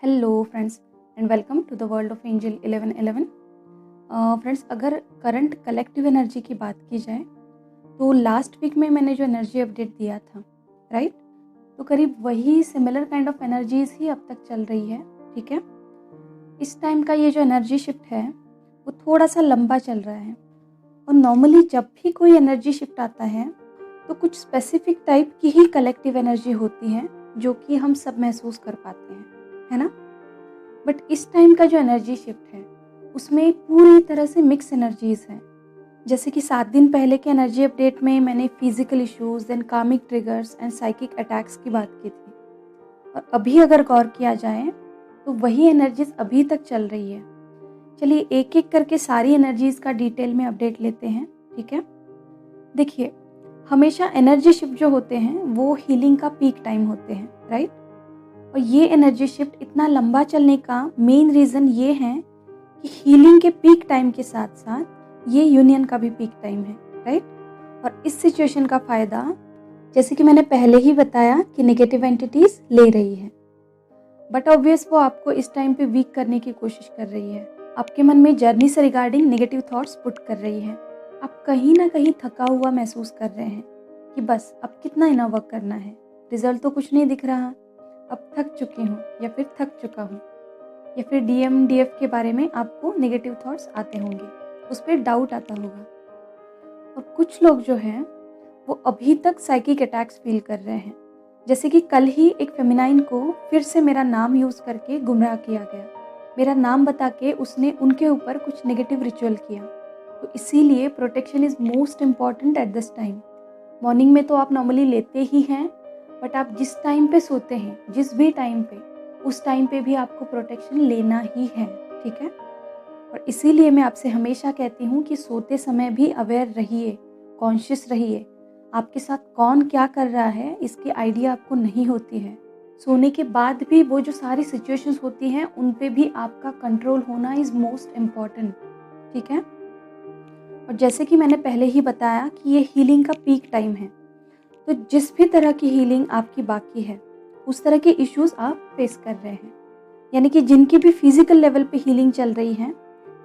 Hello friends and welcome to the world of angel 1111। Friends, अगर current collective energy की बात की जाए तो लास्ट वीक में मैंने जो एनर्जी अपडेट दिया था, राइट, तो करीब वही सिमिलर काइंड ऑफ एनर्जीज ही अब तक चल रही है। ठीक है, इस टाइम का ये जो एनर्जी शिफ्ट है वो थोड़ा सा लंबा चल रहा है। और नॉर्मली जब भी कोई एनर्जी शिफ्ट आता है तो कुछ स्पेसिफिक टाइप की ही कलेक्टिव एनर्जी होती है जो कि हम सब महसूस कर पाते हैं, है ना। बट इस टाइम का जो एनर्जी शिफ्ट है उसमें पूरी तरह से मिक्स एनर्जीज हैं। जैसे कि 7 दिन पहले के एनर्जी अपडेट में मैंने फिजिकल इश्यूज, देन कार्मिक ट्रिगर्स एंड साइकिक अटैक्स की बात की थी। और अभी अगर गौर किया जाए तो वही एनर्जीज अभी तक चल रही है। चलिए एक एक करके सारी एनर्जीज का डिटेल में अपडेट लेते हैं। ठीक है, देखिए, हमेशा एनर्जी शिफ्ट जो होते हैं वो हीलिंग का पीक टाइम होते हैं, राइट। और ये एनर्जी शिफ्ट इतना लंबा चलने का मेन रीज़न ये है कि हीलिंग के पीक टाइम के साथ साथ ये यूनियन का भी पीक टाइम है, राइट। और इस सिचुएशन का फ़ायदा, जैसे कि मैंने पहले ही बताया, कि नेगेटिव एंटिटीज़ ले रही है। बट ऑब्वियस वो आपको इस टाइम पे वीक करने की कोशिश कर रही है। आपके मन में जर्नी से रिगार्डिंग नेगेटिव थॉट्स पुट कर रही है। आप कहीं ना कहीं थका हुआ महसूस कर रहे हैं कि बस अब कितना इनर वर्क करना है, रिजल्ट तो कुछ नहीं दिख रहा, अब थक चुकी हूँ या फिर थक चुका हूँ। या फिर DMDF के बारे में आपको नेगेटिव थॉट्स आते होंगे, उस पर डाउट आता होगा। और कुछ लोग जो हैं वो अभी तक साइकिक अटैक्स फील कर रहे हैं। जैसे कि कल ही एक फेमिनाइन को फिर से मेरा नाम यूज़ करके गुमराह किया गया। मेरा नाम बता के उसने उनके ऊपर कुछ नेगेटिव रिचुअल किया। तो इसीलिए protection is most important at this time. Morning में तो आप नॉर्मली लेते ही हैं, बट आप जिस टाइम पे सोते हैं, जिस भी टाइम पे, उस टाइम पे भी आपको प्रोटेक्शन लेना ही है। ठीक है, और इसीलिए मैं आपसे हमेशा कहती हूँ कि सोते समय भी अवेयर रहिए, कॉन्शियस रहिए। आपके साथ कौन क्या कर रहा है इसकी आइडिया आपको नहीं होती है। सोने के बाद भी वो जो सारी सिचुएशंस होती हैं उन पे भी आपका कंट्रोल होना इज़ मोस्ट इम्पॉर्टेंट। ठीक है, और जैसे कि मैंने पहले ही बताया कि ये हीलिंग का पीक टाइम है। तो जिस भी तरह की हीलिंग आपकी बाकी है, उस तरह के इश्यूज आप फेस कर रहे हैं, यानी कि जिनकी भी फिजिकल लेवल पे हीलिंग चल रही है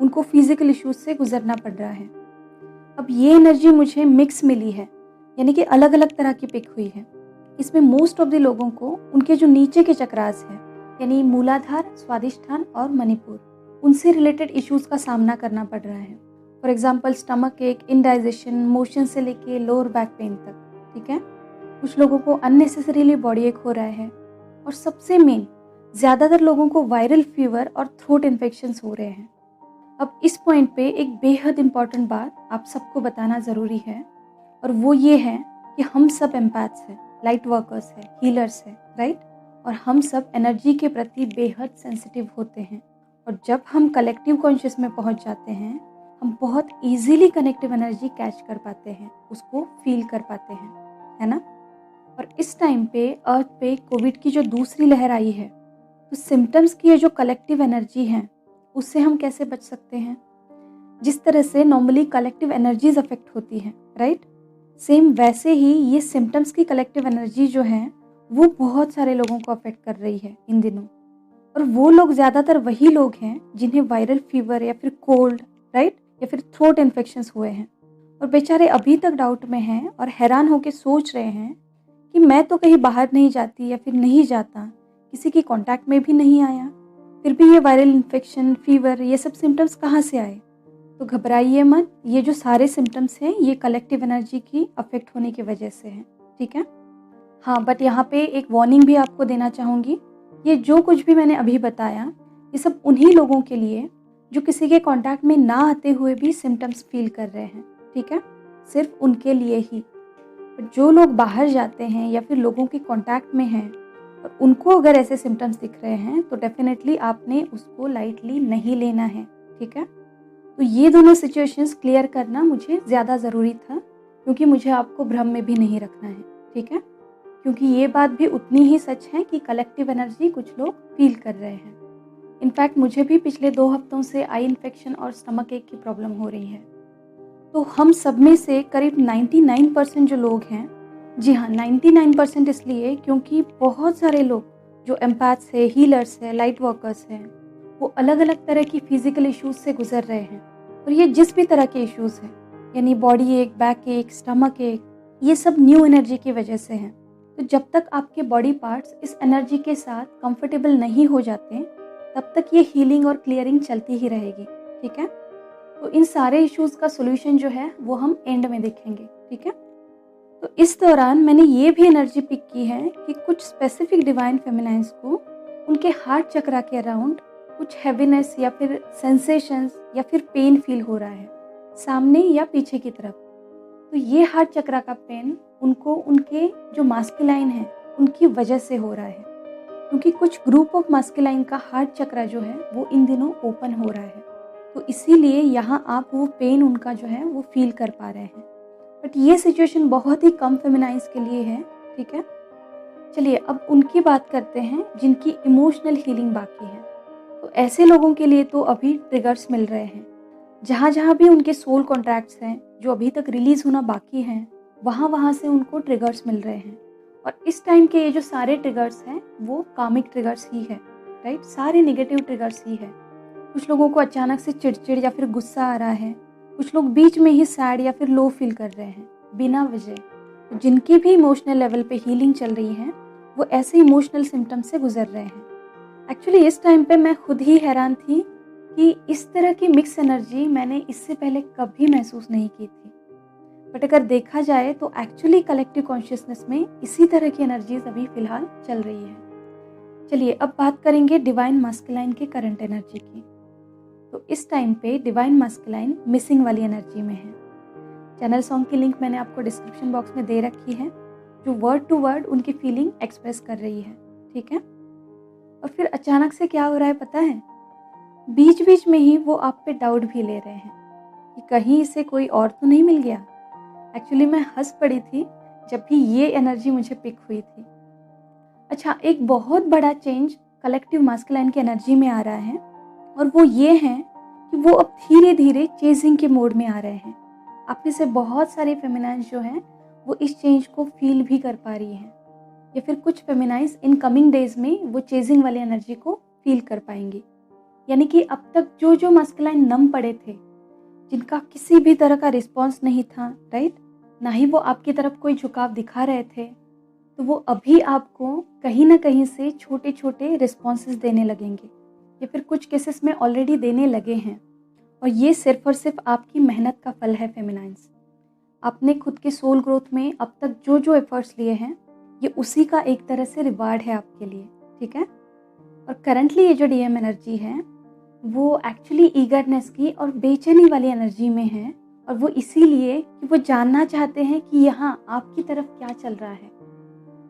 उनको फिजिकल इश्यूज से गुजरना पड़ रहा है। अब ये एनर्जी मुझे मिक्स मिली है, यानी कि अलग अलग तरह की पिक हुई है। इसमें मोस्ट ऑफ द लोगों को उनके जो नीचे के चक्रास हैं, यानी मूलाधार, स्वादिष्ठान और मणिपुर, उनसे रिलेटेड इश्यूज का सामना करना पड़ रहा है। फॉर एग्जाम्पल स्टमक एक, इनडाइजेशन, मोशन से लेके लोअर बैक पेन तक। ठीक है, कुछ लोगों को अननेसेसरीली बॉडी एक हो रहा है, और सबसे मेन, ज़्यादातर लोगों को वायरल फीवर और थ्रोट इन्फेक्शंस हो रहे हैं। अब इस पॉइंट पे एक बेहद इम्पॉर्टेंट बात आप सबको बताना ज़रूरी है, और वो ये है कि हम सब एम्पैथ्स हैं, लाइट वर्कर्स हैं, हीलर्स हैं, राइट। और हम सब एनर्जी के प्रति बेहद सेंसिटिव होते हैं। और जब हम कलेक्टिव कॉन्शियस में पहुंच जाते हैं, हम बहुत ईजीली कनेक्टिव एनर्जी कैच कर पाते हैं, उसको फील कर पाते हैं, है ना। और इस टाइम पे अर्थ पे कोविड की जो दूसरी लहर आई है, तो सिम्टम्स की ये जो कलेक्टिव एनर्जी है उससे हम कैसे बच सकते हैं। जिस तरह से नॉर्मली कलेक्टिव एनर्जीज अफेक्ट होती हैं, राइट, सेम वैसे ही ये सिम्टम्स की कलेक्टिव एनर्जी जो है वो बहुत सारे लोगों को अफेक्ट कर रही है इन दिनों। और वो लोग ज़्यादातर वही लोग हैं जिन्हें वायरल फीवर या फिर कोल्ड, राइट, या फिर थ्रोट इन्फेक्शंस हुए हैं। और बेचारे अभी तक डाउट में हैं और हैरान होकर सोच रहे हैं कि मैं तो कहीं बाहर नहीं जाती या फिर नहीं जाता, किसी की कांटेक्ट में भी नहीं आया, फिर भी ये वायरल इन्फेक्शन, फीवर, ये सब सिम्टम्स कहाँ से आए। तो घबराइए मत, ये जो सारे सिम्टम्स हैं ये कलेक्टिव एनर्जी की अफेक्ट होने की वजह से हैं। ठीक है, हाँ, बट यहाँ पे एक वार्निंग भी आपको देना चाहूँगी। ये जो कुछ भी मैंने अभी बताया ये सब उन्हीं लोगों के लिए जो किसी के कांटेक्ट में ना आते हुए भी सिम्टम्स फील कर रहे हैं। ठीक है, सिर्फ उनके लिए ही। जो लोग बाहर जाते हैं या फिर लोगों के कांटेक्ट में हैं और उनको अगर ऐसे सिम्टम्स दिख रहे हैं तो डेफिनेटली आपने उसको लाइटली नहीं लेना है। ठीक है, तो ये दोनों सिचुएशंस क्लियर करना मुझे ज़्यादा ज़रूरी था, क्योंकि मुझे आपको भ्रम में भी नहीं रखना है। ठीक है, क्योंकि ये बात भी उतनी ही सच है कि कलेक्टिव एनर्जी कुछ लोग फील कर रहे हैं। इनफैक्ट मुझे भी पिछले 2 हफ्तों से आई इन्फेक्शन और स्टमक एक की प्रॉब्लम हो रही है। तो हम सब में से करीब 99% जो लोग हैं, जी हाँ 99% इसलिए क्योंकि बहुत सारे लोग जो एम्पैथ्स है, हीलर्स है, लाइट वर्कर्स हैं, वो अलग अलग तरह की फिजिकल इश्यूज से गुजर रहे हैं। और ये जिस भी तरह के इश्यूज हैं, यानी बॉडी एक, बैक एक, स्टमक एक, ये सब न्यू एनर्जी की वजह से हैं। तो जब तक आपके बॉडी पार्ट्स इस एनर्जी के साथ कंफर्टेबल नहीं हो जाते, तब तक ये हीलिंग और क्लियरिंग चलती ही रहेगी। ठीक है, तो इन सारे इश्यूज का सोल्यूशन जो है वो हम एंड में देखेंगे। ठीक है, तो इस दौरान मैंने ये भी एनर्जी पिक की है कि कुछ स्पेसिफिक डिवाइन फेमिनाइंस को उनके हार्ट चक्रा के अराउंड कुछ हैवीनेस या फिर सेंसेशंस या फिर पेन फील हो रहा है, सामने या पीछे की तरफ। तो ये हार्ट चक्रा का पेन उनको उनके जो मास्कुलाइन है उनकी वजह से हो रहा है, क्योंकि कुछ ग्रुप ऑफ मास्कुलाइन का हार्ट चक्रा जो है वो इन दिनों ओपन हो रहा है। तो इसीलिए यहाँ आप वो पेन उनका जो है वो फील कर पा रहे हैं। बट ये सिचुएशन बहुत ही कम फेमिनाइंस के लिए है। ठीक है, चलिए अब उनकी बात करते हैं जिनकी इमोशनल हीलिंग बाकी है। तो ऐसे लोगों के लिए तो अभी ट्रिगर्स मिल रहे हैं। जहाँ जहाँ भी उनके सोल कॉन्ट्रैक्ट्स हैं जो अभी तक रिलीज होना बाकी हैं, वहाँ वहाँ से उनको ट्रिगर्स मिल रहे हैं। और इस टाइम के ये जो सारे ट्रिगर्स हैं वो कामिक ट्रिगर्स ही है, राइट, सारे नेगेटिव ट्रिगर्स ही है। कुछ लोगों को अचानक से चिड़चिड़ या फिर गुस्सा आ रहा है, कुछ लोग बीच में ही सैड या फिर लो फील कर रहे हैं बिना वजह। तो जिनकी भी इमोशनल लेवल पे हीलिंग चल रही है वो ऐसे इमोशनल सिम्टम्स से गुजर रहे हैं। एक्चुअली इस टाइम पे मैं खुद ही हैरान थी कि इस तरह की मिक्स एनर्जी मैंने इससे पहले कभी महसूस नहीं की थी। बट अगर देखा जाए तो एक्चुअली कलेक्टिव कॉन्शियसनेस में इसी तरह की एनर्जीज अभी फिलहाल चल रही है। चलिए अब बात करेंगे डिवाइन मास्कुलाइन के करंट एनर्जी की। तो इस टाइम पे डिवाइन मास्कुलाइन मिसिंग वाली एनर्जी में है। चैनल सॉन्ग की लिंक मैंने आपको डिस्क्रिप्शन बॉक्स में दे रखी है, जो वर्ड टू वर्ड उनकी फीलिंग एक्सप्रेस कर रही है। ठीक है, और फिर अचानक से क्या हो रहा है पता है, बीच बीच में ही वो आप पे डाउट भी ले रहे हैं कि कहीं इसे कोई और तो नहीं मिल गया। एक्चुअली मैं हंस पड़ी थी जब भी ये एनर्जी मुझे पिक हुई थी। अच्छा, एक बहुत बड़ा चेंज कलेक्टिव मास्कुलाइन की एनर्जी में आ रहा है, और वो ये है कि वो अब धीरे धीरे चेजिंग के मोड में आ रहे हैं। आप में से बहुत सारे फेमिनाइंस जो हैं वो इस चेंज को फील भी कर पा रही हैं, या फिर कुछ फेमिनाइंस इन कमिंग डेज में वो चेजिंग वाली एनर्जी को फील कर पाएंगी। यानी कि अब तक जो जो मास्कुलाइन नम पड़े थे, जिनका किसी भी तरह का रिस्पॉन्स नहीं था, राइट, ना ही वो आपकी तरफ कोई झुकाव दिखा रहे थे, तो वो अभी आपको कहीं ना कहीं से छोटे छोटे रिस्पॉन्सेस देने लगेंगे, या फिर कुछ केसेस में ऑलरेडी देने लगे हैं। और ये सिर्फ और सिर्फ आपकी मेहनत का फल है फेमिनाइंस। आपने खुद के सोल ग्रोथ में अब तक जो जो एफर्ट्स लिए हैं, ये उसी का एक तरह से रिवार्ड है आपके लिए। ठीक है, और करंटली ये जो डीएम एनर्जी है वो एक्चुअली ईगरनेस की और बेचैनी वाली एनर्जी में है, और वो इसीलिए कि वो जानना चाहते हैं कि यहाँ आपकी तरफ क्या चल रहा है।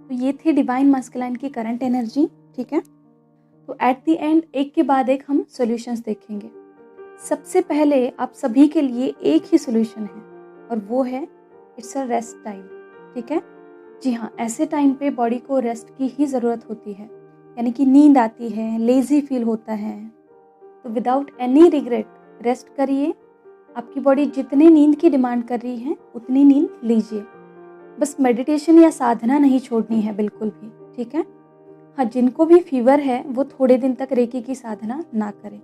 तो ये थी डिवाइन मास्कुलाइन की करंट एनर्जी। ठीक है, तो एट द एंड एक के बाद एक हम सॉल्यूशंस देखेंगे। सबसे पहले आप सभी के लिए एक ही सॉल्यूशन है, और वो है इट्स अ रेस्ट टाइम। ठीक है, जी हाँ, ऐसे टाइम पे बॉडी को रेस्ट की ही ज़रूरत होती है, यानी कि नींद आती है, लेजी फील होता है, तो विदाउट एनी रिग्रेट रेस्ट करिए। आपकी बॉडी जितने नींद की डिमांड कर रही है उतनी नींद लीजिए। बस मेडिटेशन या साधना नहीं छोड़नी है बिल्कुल भी। ठीक है, हाँ, जिनको भी फीवर है वो थोड़े दिन तक रेकी की साधना ना करें।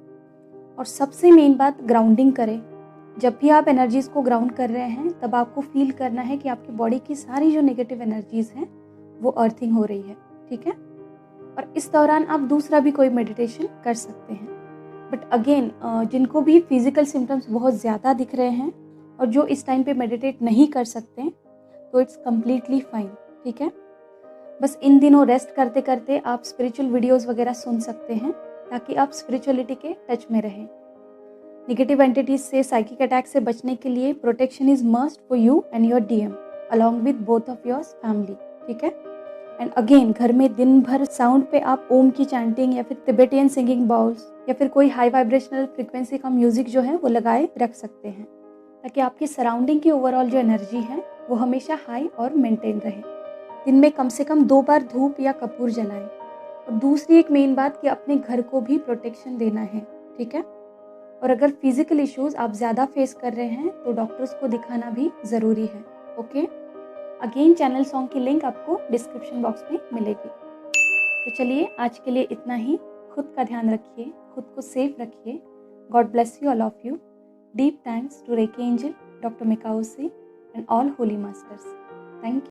और सबसे मेन बात, ग्राउंडिंग करें। जब भी आप एनर्जीज़ को ग्राउंड कर रहे हैं तब आपको फील करना है कि आपकी बॉडी की सारी जो नेगेटिव एनर्जीज़ हैं वो अर्थिंग हो रही है। ठीक है, और इस दौरान आप दूसरा भी कोई मेडिटेशन कर सकते हैं। बट अगेन, जिनको भी फिजिकल सिम्टम्स बहुत ज़्यादा दिख रहे हैं और जो इस टाइम पे मेडिटेट नहीं कर सकते, तो इट्स कम्प्लीटली फाइन। ठीक है, बस इन दिनों रेस्ट करते करते आप स्पिरिचुअल वीडियोस वगैरह सुन सकते हैं, ताकि आप स्पिरिचुअलिटी के टच में रहें। नेगेटिव एंटिटीज से, साइकिक अटैक से बचने के लिए protection is must for you and your DM along with both of your family. ठीक है, एंड अगेन घर में दिन भर साउंड पे आप ओम की चैंटिंग या फिर तिबेटियन सिंगिंग बाउल्स या फिर कोई हाई वाइब्रेशनल फ्रिक्वेंसी का म्यूजिक जो है वो लगाए रख सकते हैं, ताकि आपकी सराउंडिंग की ओवरऑल जो एनर्जी है वो हमेशा हाई और मेंटेन रहे। दिन में कम से कम 2 बार धूप या कपूर जलाएं। और दूसरी एक मेन बात कि अपने घर को भी प्रोटेक्शन देना है। ठीक है, और अगर फिजिकल इश्यूज आप ज़्यादा फेस कर रहे हैं तो डॉक्टर्स को दिखाना भी ज़रूरी है। ओके, अगेन चैनल सॉन्ग की लिंक आपको डिस्क्रिप्शन बॉक्स में मिलेगी। तो चलिए आज के लिए इतना ही। खुद का ध्यान रखिए, खुद को सेफ रखिए। God bless you all of you. Deep thanks to Reiki angel, doctor Mikao Usui and all holy masters. Thank you.